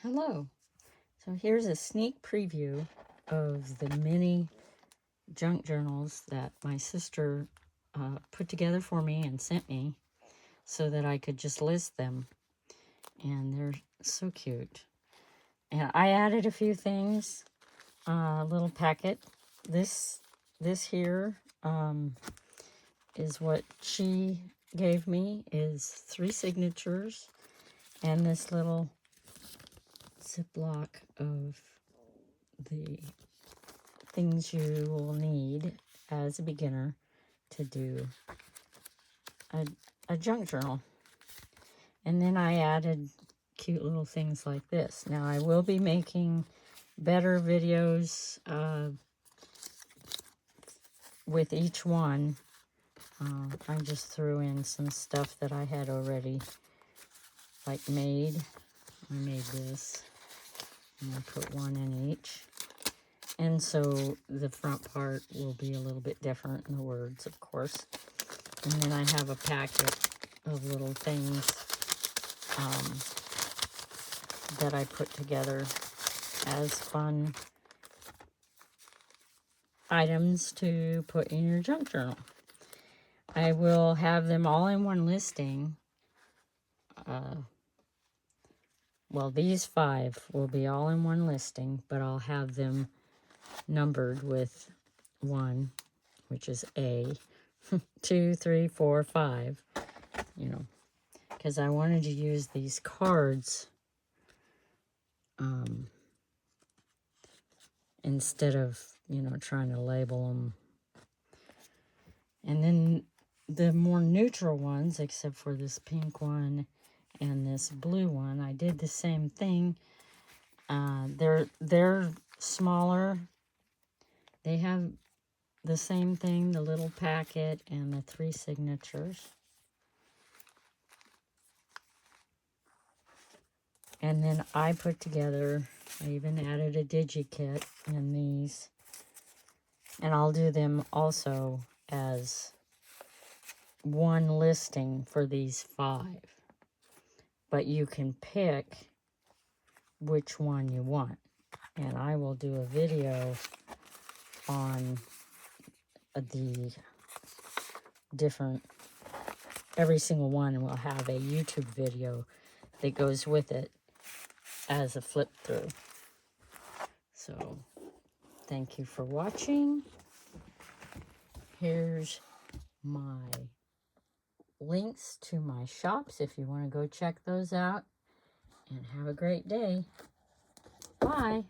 Hello. So here's a sneak preview of the mini junk journals that my sister put together for me and sent me so that I could just list them. And they're so cute. And I added a few things, a little packet. This here is what she gave me, is 3 signatures and this little Ziploc of the things you will need as a beginner to do a junk journal. And then I added cute little things like this. Now I will be making better videos with each one. I just threw in some stuff that I had already made. I made this and I put one in each. And so the front part will be a little bit different in the words, of course. And then I have a packet of little things that I put together as fun items to put in your junk journal. I will have them all in one listing. Well, these 5 will be all in one listing, but I'll have them numbered with 1, which is A, 2, 3, 4, 5, you know, because I wanted to use these cards instead of, trying to label them. And then the more neutral ones, except for this pink one and this blue one, I did the same thing. They're smaller. They have the same thing, the little packet and the 3 signatures. And then I put together, I even added a DigiKit in these. And I'll do them also as one listing for these 5. But you can pick which one you want. And I will do a video on the different, every single one will have a YouTube video that goes with it as a flip through. So thank you for watching. Here's my links to my shops if you want to go check those out. And have a great day. Bye.